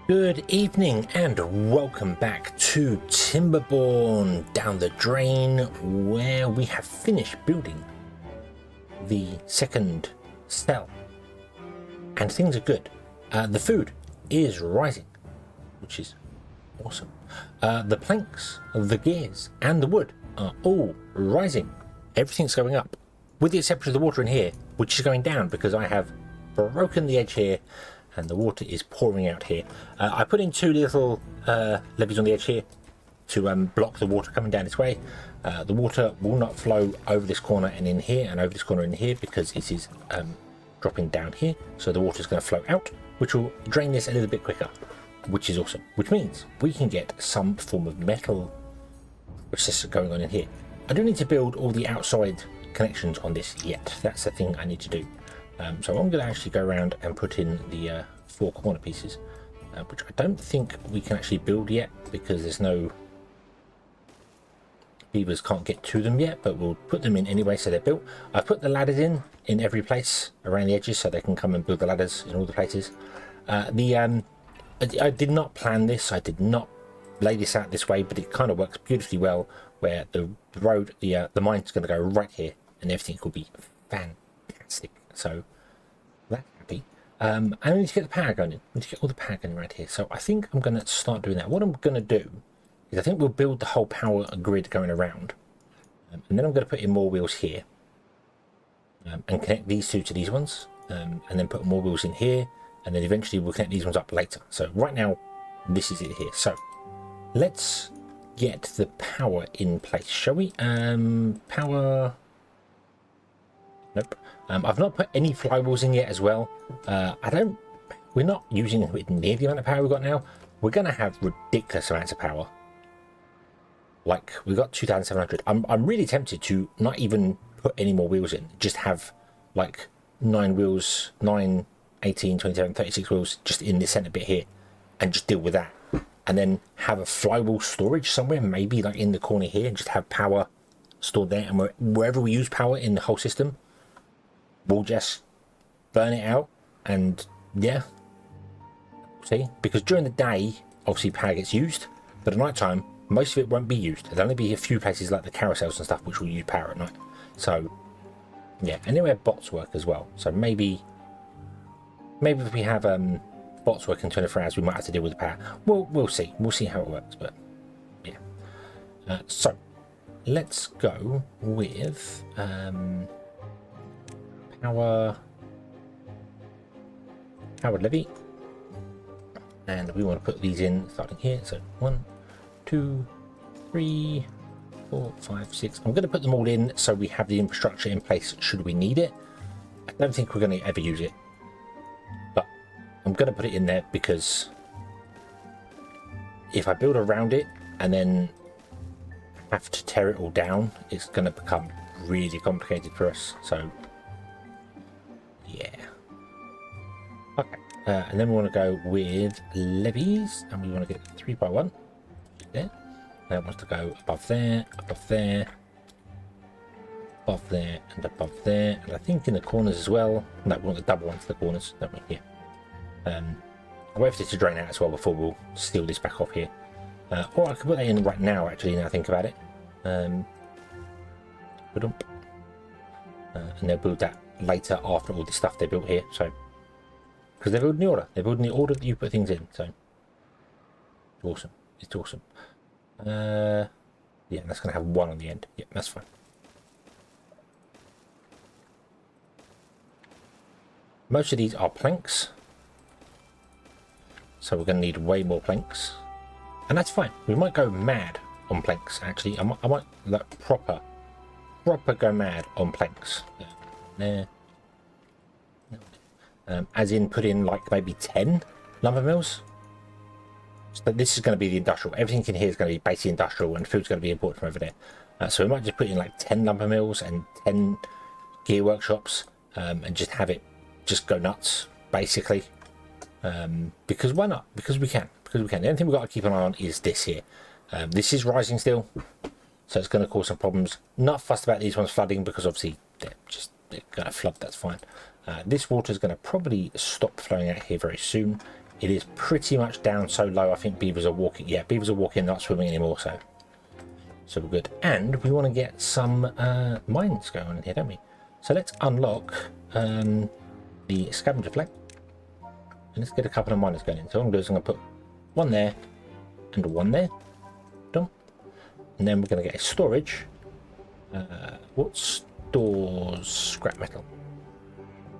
Good evening and welcome back to Timberborn Down the Drain, where we have finished building the second cell and things are good. The food is rising, which is awesome. The planks, the gears and the wood are all rising. Everything's going up with the exception of the water in here, which is going down because I have broken the edge here and the water is pouring out here. I put in two little levees on the edge here to block the water coming down this way. The water will not flow over this corner and in here and over this corner and in here because it is dropping down here. So the water is going to flow out, which will drain this a little bit quicker, which is awesome. Which means we can get some form of metal processor going on in here. I don't need to build all the outside connections on this yet. That's the thing I need to do. So I'm going to actually go around and put in the four corner pieces, which I don't think we can actually build yet because there's no beavers can't get to them yet, but we'll put them in anyway so they're built. I've put the ladders in every place around the edges so they can come and build the ladders in all the places. I did not plan this, I did not lay this out this way, but it kind of works beautifully well where the road, the mine's going to go right here and everything will be fantastic. So that's happy. And I need to get the power going in. I need to get all the power going around here. So I think I'm going to start doing that. What I'm going to do is I think we'll build the whole power grid going around. And then I'm going to put in more wheels here. And connect these two to these ones. And then put more wheels in here. And then eventually we'll connect these ones up later. So right now, this is it here. So let's get the power in place, shall we? Power... Nope. I've not put any flywheels in yet as well. We're not using near the amount of power we've got now. We're going to have ridiculous amounts of power. Like, we've got 2,700. I'm really tempted to not even put any more wheels in. Just have, like, 9 wheels, 9, 18, 27, 36 wheels just in the center bit here. And just deal with that. And then have a flywheel storage somewhere, maybe, like, in the corner here. And just have power stored there. And wherever we use power in the whole system, we'll just burn it out and yeah, see, because during the day obviously power gets used, but at night time most of it won't be used. There'll only be a few places like the carousels and stuff which will use power at night. So yeah, and then we have bots work as well, so maybe if we have bots working 24 hours we might have to deal with the power. We'll see how it works, but yeah. So let's go with powered levy, and we want to put these in starting here. So 1, 2, 3, 4, 5, 6. I'm going to put them all in so we have the infrastructure in place should we need it. I don't think we're going to ever use it, but I'm going to put it in there because if I build around it and then have to tear it all down, it's going to become really complicated for us. So yeah. Okay. And then we want to go with levies, and we want to get 3x1 there. That wants to go above there, above there, above there, and above there. And I think in the corners as well. No, we want the double ones, the corners, don't we? Yeah. I'll wait for this to drain out as well before we'll seal this back off here. Or I could put that in right now, actually, now I think about it. And they'll build that later after all the stuff they built here, so because they're building the order, that you put things in, so awesome. It's awesome. Yeah, that's gonna have 1 on the end. Yeah, that's fine. Most of these are planks, so we're gonna need way more planks, and that's fine. We might go mad on planks, actually. I might like proper go mad on planks. There. As in put in like maybe 10 lumber mills. So this is going to be the industrial. Everything in here is going to be basically industrial, and food's going to be imported from over there. So we might just put in like 10 lumber mills and 10 gear workshops, and just have it just go nuts basically. Because why not? Because we can. The only thing we've got to keep an eye on is this here. This is rising still, so it's going to cause some problems. Not fussed about these ones flooding because obviously they're going to flood. That's fine. This water is going to probably stop flowing out here very soon, it is pretty much down so low. I think beavers are walking. Yeah, beavers are walking, not swimming anymore. So we're good. And we want to get some mines going on here, don't we? So let's unlock the scavenger flag. And let's get a couple of miners going in. So what I'm going to do is I'm going to put one there and one there. Done. And then we're going to get a storage. What stores scrap metal?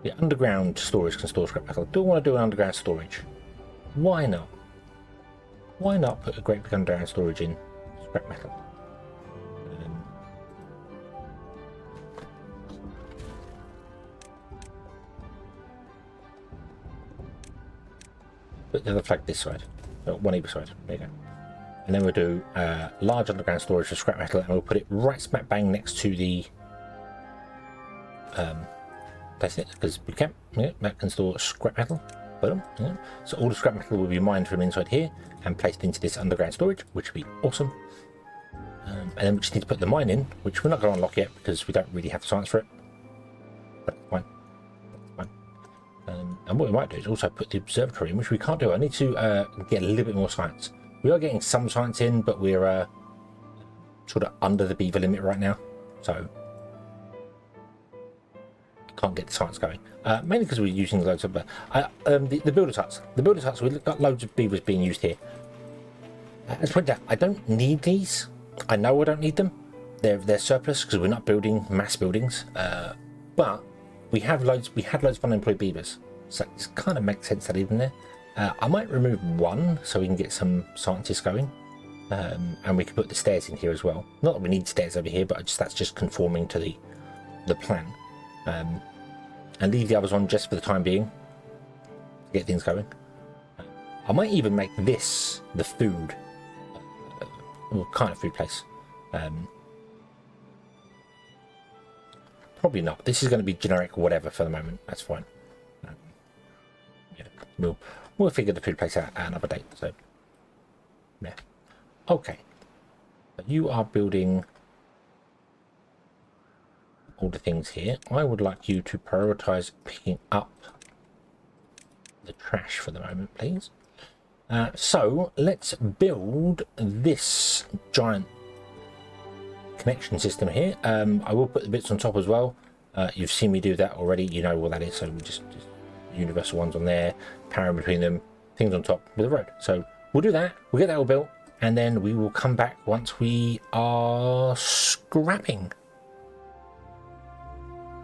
The underground storage can store scrap metal. Do I want to do an underground storage? Why not? Why not put a great big underground storage in scrap metal? Put the other flag this side, one either side. There you go. And then we'll do large underground storage for scrap metal, and we'll put it right smack bang next to the that's it, because we can, yeah, that can store scrap metal. Boom, yeah. So all the scrap metal will be mined from inside here and placed into this underground storage, which will be awesome. And then we just need to put the mine in, which we're not going to unlock yet because we don't really have the science for it. But that's fine. That's fine. And what we might do is also put the observatory in, which we can't do. I need to get a little bit more science. We are getting some science in, but we're sort of under the beaver limit right now. So can't get the science going, mainly because we're using loads of the builder's huts. The builder's huts, we've got loads of beavers being used here. As pointed out, I don't need these. I know I don't need them. They're surplus because we're not building mass buildings. But we have loads. We had loads of unemployed beavers, so it kind of makes sense that even there. I might remove one so we can get some scientists going, and we can put the stairs in here as well. Not that we need stairs over here, but that's just conforming to the plan. And leave the others on just for the time being to get things going. I might even make this the food, kind of food place. Probably not. This is going to be generic whatever for the moment. That's fine. Yeah, we'll figure the food place out at another date. So yeah, okay. You are building all the things here. I would like you to prioritize picking up the trash for the moment, please. So let's build this giant connection system here. I will put the bits on top as well. You've seen me do that already. You know what that is. So we just universal ones on there, power in between them, things on top with the road. So we'll do that. We'll get that all built, and then we will come back once we are scrapping.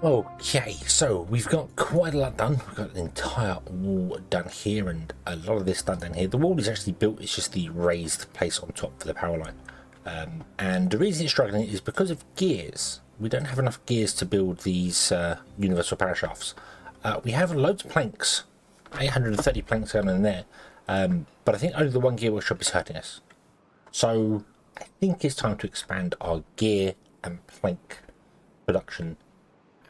Okay, so we've got quite a lot done. We've got an entire wall done here and a lot of this done down here. The wall is actually built, it's just the raised place on top for the power line. And the reason it's struggling is because of gears. We don't have enough gears to build these universal power shafts. We have loads of planks, 830 planks going in there, but I think only the one gear workshop is hurting us. So I think it's time to expand our gear and plank production.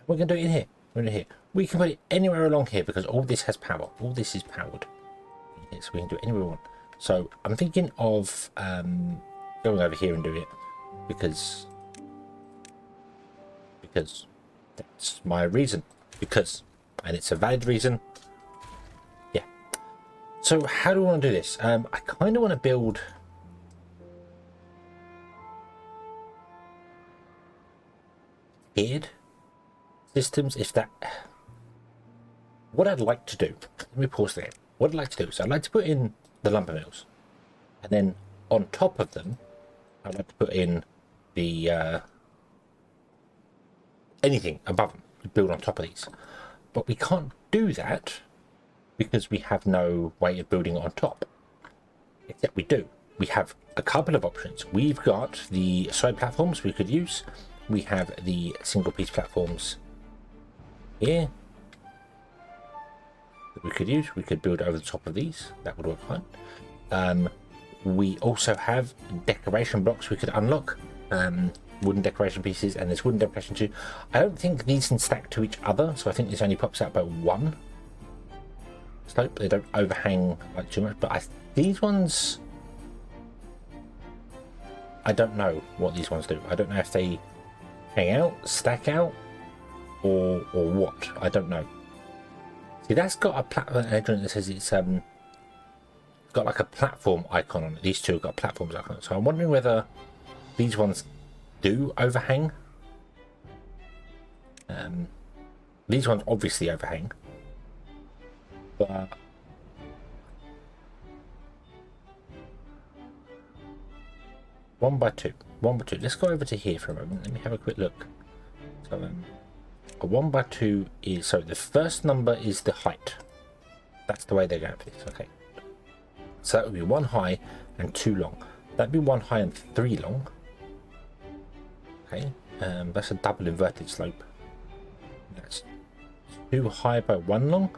We're going to do it in here. We're in here. We can put it anywhere along here because all this has power. All this is powered. So we can do it anywhere we want. So I'm thinking of going over here and doing it because that's my reason. And it's a valid reason. Yeah. So how do I want to do this? I kind of want to build tiered systems, if that. What I'd like to do, let me pause there. What I'd like to do is I'd like to put in the lumber mills, and then on top of them I'd like to put in the anything above them, build on top of these. But we can't do that because we have no way of building it on top. Except we do. We have a couple of options. We've got the side platforms we could use. We have the single piece platforms here that we could use. We could build over the top of these. That would work fine. We also have decoration blocks we could unlock. Wooden decoration pieces, and there's wooden decoration too. I don't think these can stack to each other, so I think this only pops out by one slope. They don't overhang like too much, but these ones, I don't know what these ones do. I don't know if they hang out, stack out, or what. I don't know. See, that's got a platform edge on it that says it's got like a platform icon on it. These two have got platforms icon. So I'm wondering whether these ones do overhang. These ones obviously overhang, but one by two. Let's go over to here for a moment. Let me have a quick look. So a 1 by 2 is, so the first number is the height. That's the way they're going for this. Okay. So that would be 1 high and 2 long. That'd be 1 high and 3 long. Okay. That's a double inverted slope. That's 2 high by 1 long.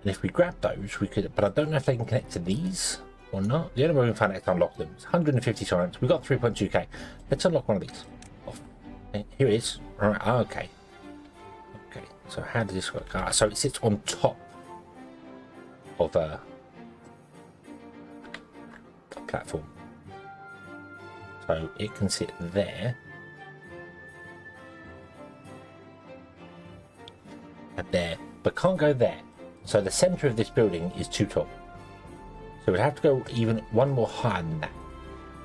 And if we grab those, we could, but I don't know if they can connect to these or not. The only way we can find out is to unlock them. It's 150 times. We've got 3.2k. Let's unlock one of these. Oh, here it is. All right. Okay. Okay. So how does this work? So it sits on top of a platform. So it can sit there. And there. But can't go there. So the center of this building is too tall. So we'd have to go even one more higher than that.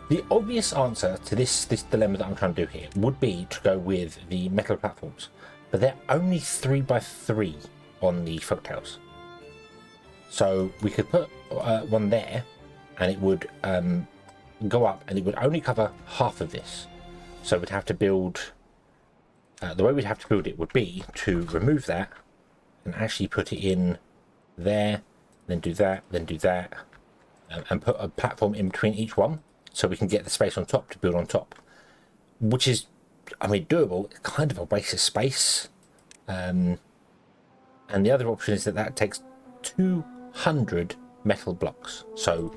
The obvious answer to this dilemma that I'm trying to do here would be to go with the metal platforms. But they're only 3 by 3 on the folktales. So we could put one there and it would go up and it would only cover half of this. So we'd have to build, the way we'd have to build it would be to remove that and actually put it in there, then do that, and put a platform in between each one so we can get the space on top to build on top, which is, I mean, doable. It's kind of a waste of space. And the other option is that takes 200 metal blocks, so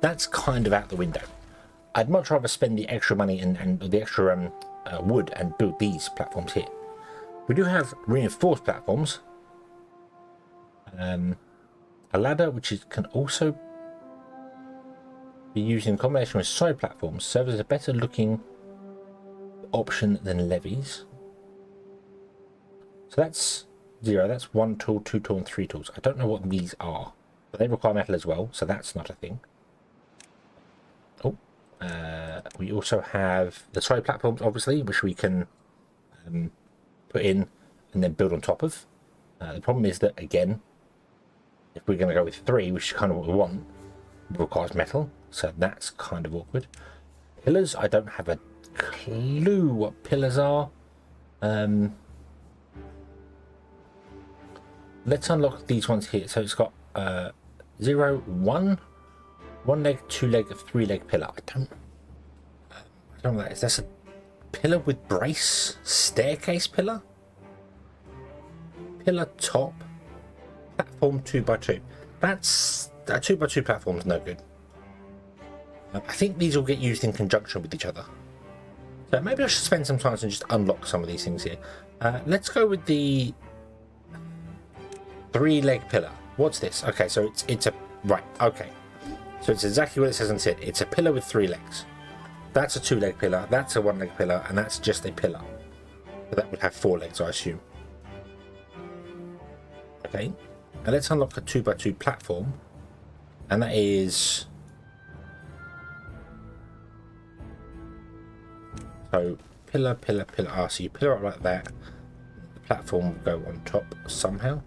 that's kind of out the window. I'd much rather spend the extra money and the extra wood and build these platforms here. We do have reinforced platforms. A ladder which can also be used in combination with side platforms serves as a better looking option than levees. So that's 0, that's 1 tool, 2 tool and 3 tools. I don't know what these are, but they require metal as well, so that's not a thing. Oh, we also have the side platforms, obviously, which we can put in and then build on top of. The problem is that, again, if we're going to go with 3, which is kind of what we want, it requires metal, so that's kind of awkward. Pillars, I don't have a clue what pillars are. Let's unlock these ones here. So it's got 0, 1, 1 leg, 2 leg, 3 leg pillar. I don't know what that is. That's a pillar with brace, staircase pillar, pillar top, platform 2 by 2. That's a 2 by 2 platform is no good. I think these will get used in conjunction with each other. So maybe I should spend some time and just unlock some of these things here. Let's go with the 3 leg pillar. What's this? Okay, so it's a right. Okay, so it's exactly what it says on it. It's a pillar with 3 legs. That's a 2 leg pillar. That's a 1 leg pillar, and that's just a pillar. But that would have 4 legs, I assume. Okay. Now let's unlock a 2 by 2 platform, and that is, so pillar. So you pillar up like that. The platform will go on top somehow.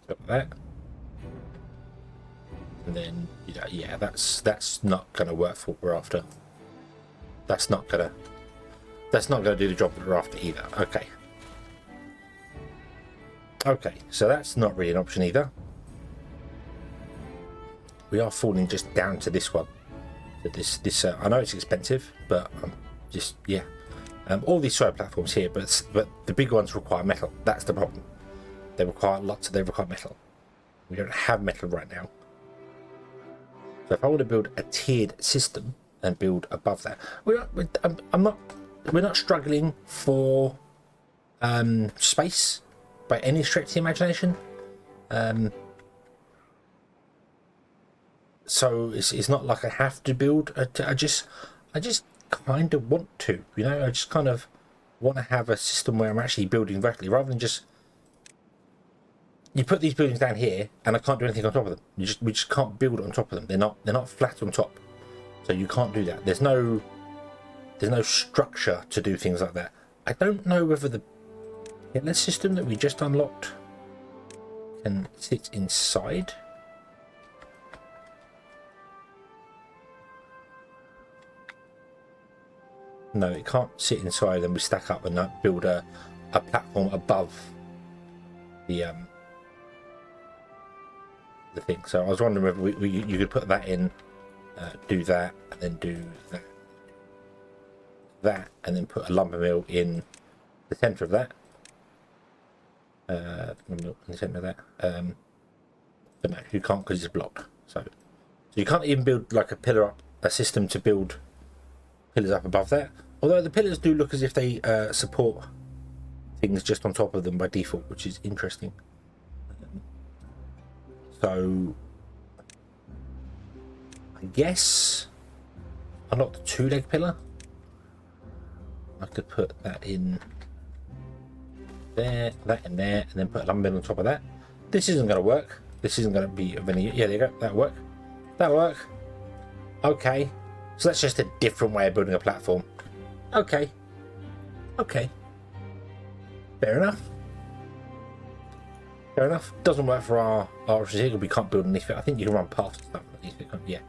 Like that, and then yeah, that's not going to work for what we're after. That's not going to do the job that we're after either. Okay, so that's not really an option either. We are falling just down to this one. This I know it's expensive, but just, yeah. All these side platforms here, but the big ones require metal. That's the problem. They require metal. We don't have metal right now. So if I want to build a tiered system and build above that, we're not struggling for space by any stretch of the imagination. So it's not like I have to build. I just kind of want to, I just kind of want to have a system where I'm actually building vertically rather than just you put these buildings down here and I can't do anything on top of them. We just can't build on top of them. They're not flat on top, so you can't do that. There's no structure to do things like that. I don't know whether the pillar system that we just unlocked can sit inside. No, it can't sit inside and we stack up and build a platform above the thing. So I was wondering whether you could put that in, do that, and then do that, and then put a lumber mill in the centre of that. In the centre of that. But no, you can't because it's blocked. So you can't even build like a system to build pillars up above that. Although the pillars do look as if they support things just on top of them by default, which is interesting. So I guess unlock the 2-leg pillar. I could put that in there, that in there, and then put a lumber on top of that. This isn't going to work. This isn't going to be of any. Yeah, there you go. That'll work. That'll work. Okay. So that's just a different way of building a platform. Okay. Okay. Fair enough. Fair enough. Doesn't work for our vehicle. We can't build underneath it. I think you can run paths and stuff underneath it. Yeah.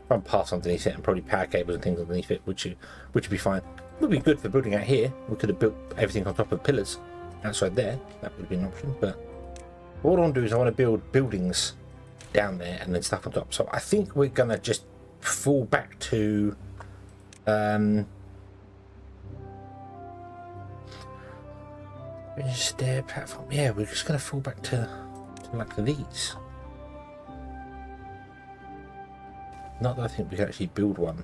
Run paths underneath it and probably power cables and things underneath it, which would be fine. Would be good for building out here. We could have built everything on top of pillars outside there. That would be an option. But what I want to do is I want to build buildings down there and then stuff on top. So I think we're gonna just fall back to stair platform. Yeah, we're just gonna fall back to like these. Not that I think we can actually build one.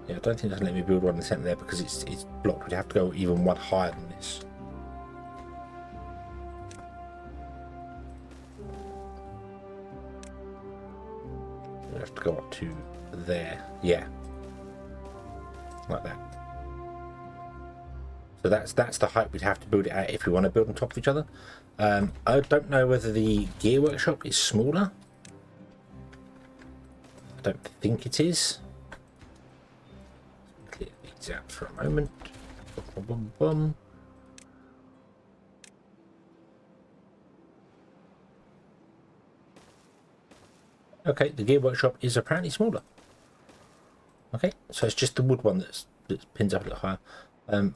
Yeah, I don't think it doesn't let me build one in the centre there because it's blocked. We'd have to go even one higher than this. We have to go up to there. Yeah, like that. So that's the height we'd have to build it at if we want to build on top of each other. I don't know whether the gear workshop is smaller. I don't think it is. Clear these out for a moment. Boom, boom, boom. Okay, the gear workshop is apparently smaller. Okay, so it's just the wood one that pins up a little higher.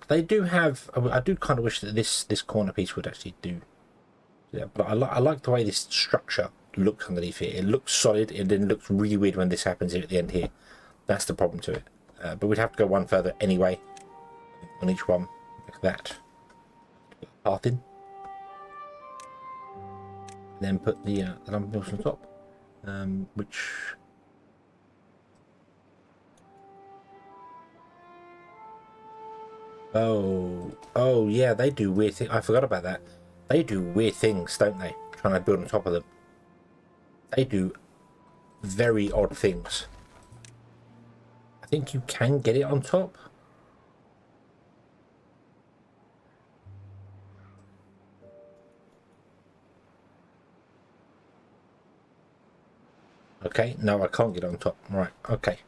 They do have. I do kind of wish that this corner piece would actually do. Yeah, but I like the way this structure looks underneath it. It looks solid, and then looks really weird when this happens here at the end here. That's the problem to it. But we'd have to go one further anyway on each one, like that. Put a path in, and then put the lumber mills on top, which. Oh yeah, they do weird things. I forgot about that. They do weird things, don't they? Trying to build on top of them. They do very odd things. I think you can get it on top. Okay, no, I can't get it on top. Right, okay.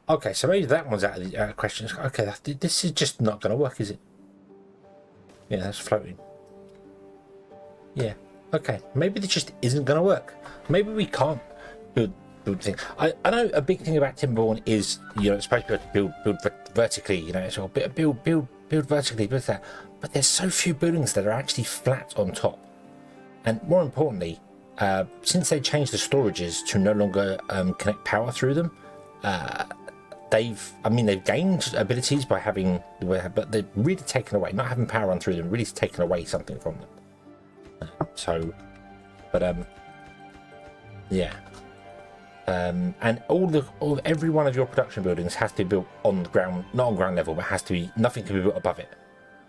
Okay, so maybe that one's out of the question. Okay, this is just not going to work, is it? Yeah, that's floating. Yeah, okay. Maybe this just isn't going to work. Maybe we can't build things. I know a big thing about Timberborn is, it's supposed to be able to build vertically, it's all build vertically, build that. But there's so few buildings that are actually flat on top. And more importantly, since they changed the storages to no longer connect power through them, they've gained abilities by having, but they've really taken away, not having power run through them, really taken away something from them. Yeah. And every one of your production buildings has to be built on the ground, not on ground level, but has to be, nothing can be built above it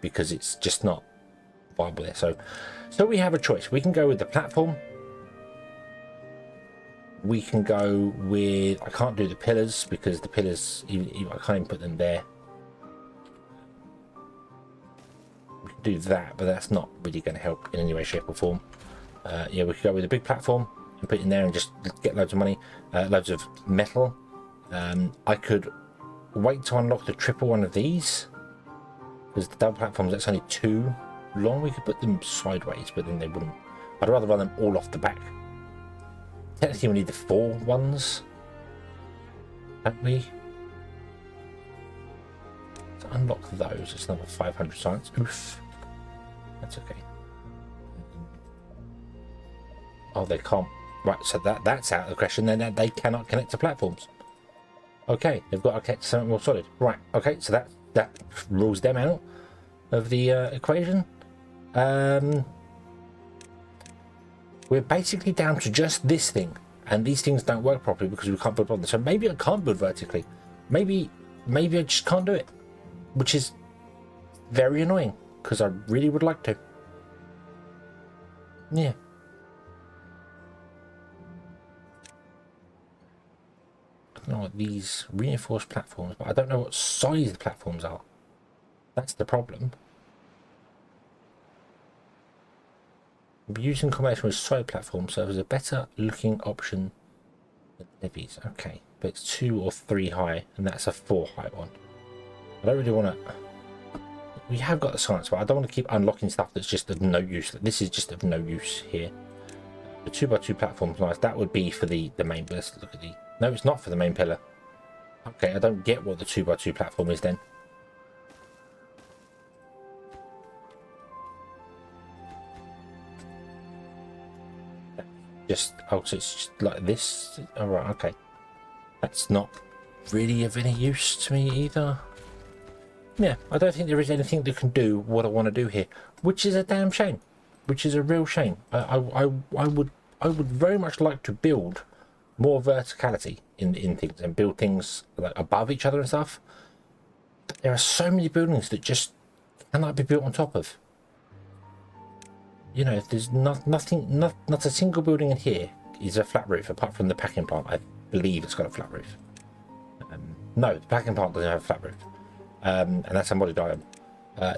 because it's just not viable there. So we have a choice. We can go with the platform, we can go with, I can't do the pillars because the pillars, I can't even put them there. We can do that, but that's not really going to help in any way, shape or form. Yeah, we could go with a big platform and put it in there and just get loads of money, loads of metal. I could wait to unlock the triple one of these, because the double platforms, that's only 2 long. We could put them sideways, but then they wouldn't. I'd rather run them all off the back. Technically we need the 4 ones, don't we? To unlock those, it's another 500 science. Oof. That's okay. Oh, they can't. Right, so that's out of the question. Then they cannot connect to platforms. Okay, they've got to connect to something more solid. Right, okay, so that rules them out of the equation. We're basically down to just this thing, and these things don't work properly because we can't build on them. So maybe I can't build vertically. Maybe I just can't do it, which is very annoying because I really would like to. Yeah. I don't know what these reinforced platforms, but I don't know what size the platforms are. That's the problem. Using combination with side platforms serves as a better looking option than levies. Okay, but it's 2 or 3 high, and that's a 4 high one. I don't really want to. We have got the science, but I don't want to keep unlocking stuff that's just of no use. This is just of no use here. The 2x2 platform's nice. That would be for the main pillar. Let's look at the. No, it's not for the main pillar. Okay, I don't get what the 2x2 platform is then. Just, oh, so it's just like this. All right, okay. That's not really of any use to me either. Yeah, I don't think there is anything that can do what I want to do here, which is a damn shame. Which is a real shame. I would very much like to build more verticality in things and build things like above each other and stuff. But there are so many buildings that just cannot be built on top of. You know, if there's not a single building in here is a flat roof, apart from the packing plant. I believe it's got a flat roof. No, the packing plant doesn't have a flat roof, and that's a modded item.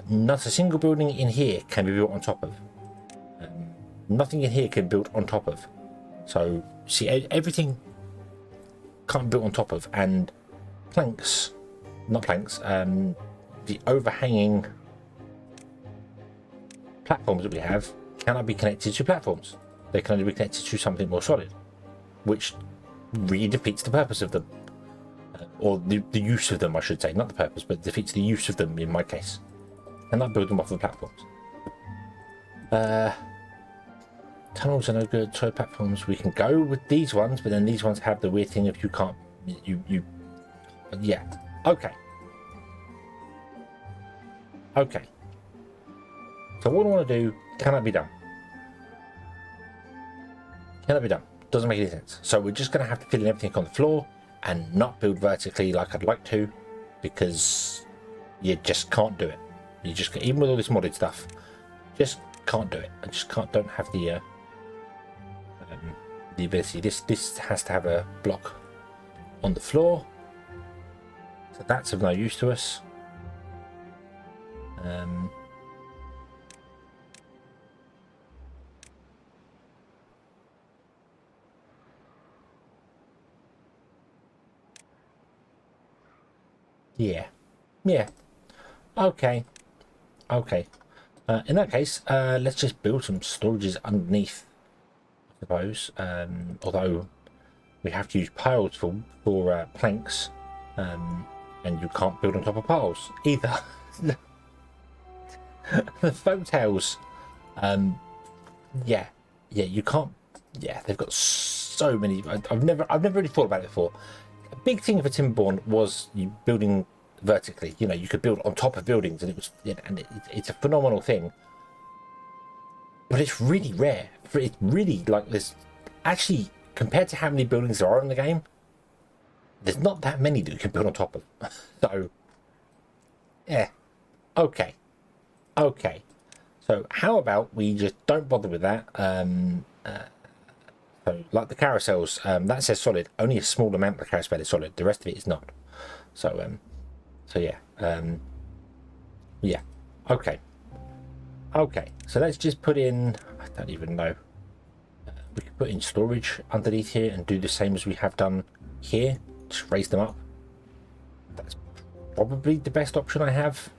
Not a single building in here can be built on top of. Nothing in here can be built on top of. So, see, everything can't be built on top of, and planks, not planks, the overhanging platforms that we have cannot be connected to platforms. They can only be connected to something more solid, which really defeats the purpose of them, or the use of them, I should say. Not the purpose, but defeats the use of them in my case. Cannot build them off the platforms. Tunnels are no good. Side platforms, we can go with these ones, but then these ones have the weird thing if you can't. Yeah. Okay. Okay. So what I want to do cannot be done. Cannot be done. Doesn't make any sense. So we're just going to have to fill in everything on the floor and not build vertically like I'd like to, because you just can't do it. You just, even with all this modded stuff, just can't do it. I just don't have the ability. This has to have a block on the floor, so that's of no use to us. Yeah. Okay. In that case, let's just build some storages underneath, I suppose. Although we have to use piles for planks, and you can't build on top of piles either. The folktales, yeah, you can't. Yeah, they've got so many. I've never really thought about it before. A big thing for Timberborn was you building vertically. You know, you could build on top of buildings, and it's a phenomenal thing. But it's really rare. It's really like this. Actually, compared to how many buildings there are in the game, there's not that many that you can build on top of. So, yeah, okay. So how about we just don't bother with that? So, like the carousels, that says solid. Only a small amount of the carousel is solid. The rest of it is not. So, so yeah, yeah. Okay, okay. So let's just put in. I don't even know. We could put in storage underneath here and do the same as we have done here. Just raise them up. That's probably the best option I have.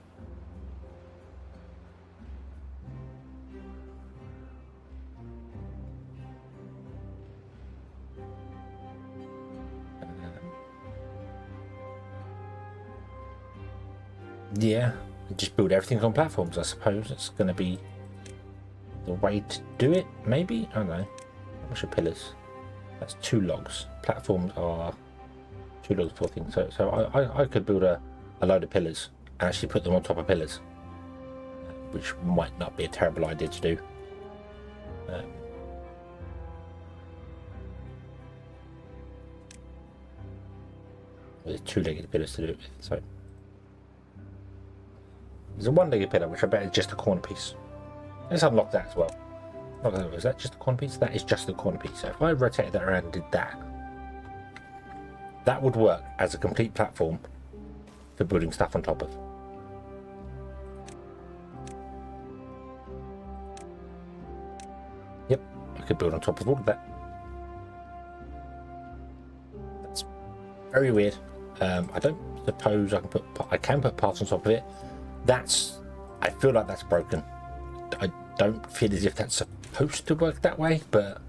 Yeah, just build everything on platforms. I suppose it's going to be the way to do it. Maybe, I don't know. How much are pillars? That's 2 logs. Platforms are 2 logs, 4 things. So I could build a load of pillars and actually put them on top of pillars, which might not be a terrible idea to do. There's 2-legged pillars to do it with. So there's a 1-legged pillar, which I bet is just a corner piece. Let's unlock that as well. Is that just a corner piece? That is just a corner piece. So if I rotated that around and did that, that would work as a complete platform for building stuff on top of. Yep, I could build on top of all of that. That's very weird. I don't suppose I can put parts on top of it. I feel like that's broken. I don't feel as if that's supposed to work that way, but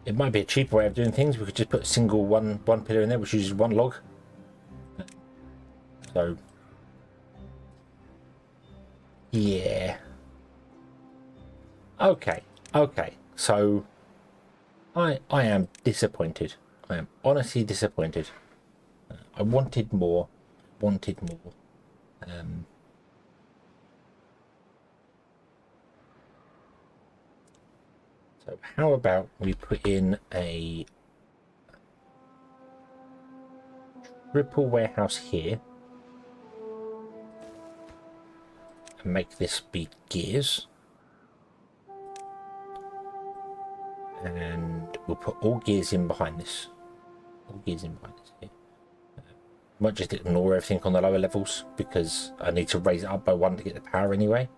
it might be a cheaper way of doing things. We could just put a single one pillar in there, which uses 1 log. So yeah, okay. So I am disappointed. I am honestly disappointed. I wanted more. So how about we put in a triple warehouse here and make this be gears, and we'll put all gears in behind this. Here. Might just ignore everything on the lower levels because I need to raise it up by 1 to get the power anyway.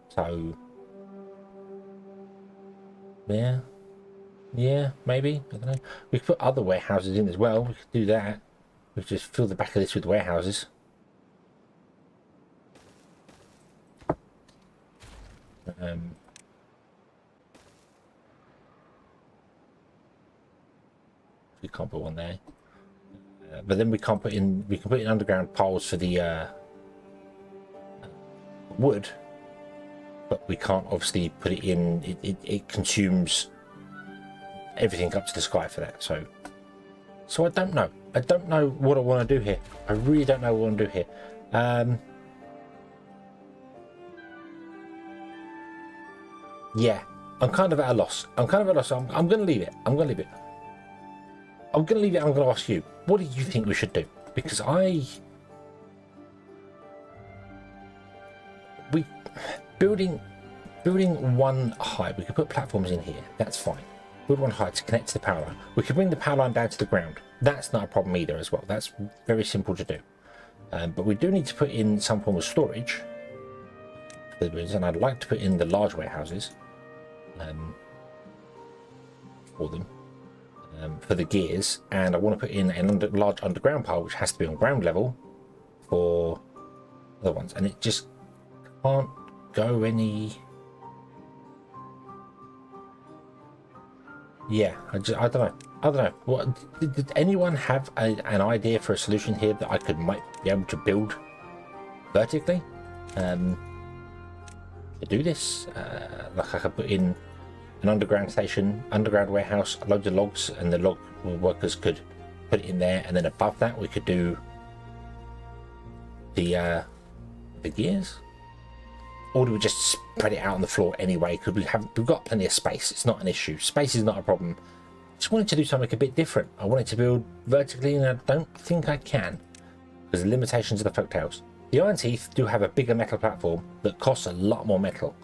So yeah, maybe, I don't know. We could put other warehouses in as well. We could do that. We could just fill the back of this with warehouses. We can't put one there, but then we can't put in. We can put in underground piles for the wood, but we can't obviously put it in. It consumes everything up to the sky for that. So I don't know. I don't know what I want to do here. I really don't know what I want to do here. Yeah, I'm kind of at a loss. I'm going to leave it. I'm going to ask you, what do you think we should do? Because building 1 high, we could put platforms in here. That's fine. Build 1 high to connect to the power line. We could bring the power line down to the ground. That's not a problem either as well. That's very simple to do. But we do need to put in some form of storage, and I'd like to put in the large warehouses for them. For the gears, and I want to put in a large underground pile which has to be on ground level for other ones, and it just can't go any. Yeah, I don't know. What did anyone have an idea for a solution here that I might be able to build vertically to do this? Like I could put in an underground station, underground warehouse, loads of logs, and the log workers could put it in there, and then above that we could do the gears, or do we just spread it out on the floor anyway? Because we've got plenty of space. It's not an issue. Space is not a problem. Just wanted to do something a bit different. I wanted to build vertically, and I don't think I can because the limitations of the folktales. The Iron Teeth do have a bigger metal platform that costs a lot more metal.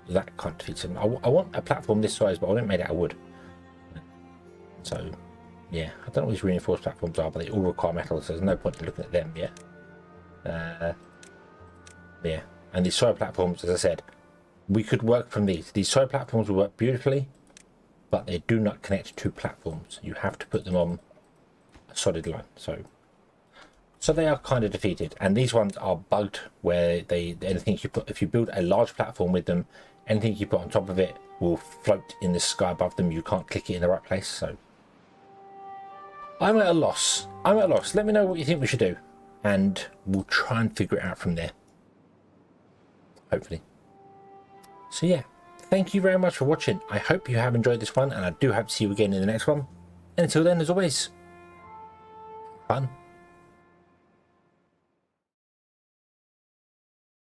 That kind of fits in. I want a platform this size, but I want it made out of wood. So yeah, I don't know what these reinforced platforms are, but they all require metal, so there's no point in looking at them yet. Yeah, and these solar platforms, as I said, we could work from these. These solar platforms will work beautifully, but they do not connect to platforms. You have to put them on a solid line. So they are kind of defeated, and these ones are bugged where anything you put, if you build a large platform with them, anything you put on top of it will float in the sky above them. You can't click it in the right place. So I'm at a loss. Let me know what you think we should do, and we'll try and figure it out from there, hopefully. So yeah, thank you very much for watching. I hope you have enjoyed this one, and I do hope to see you again in the next one. And until then, as always, fun.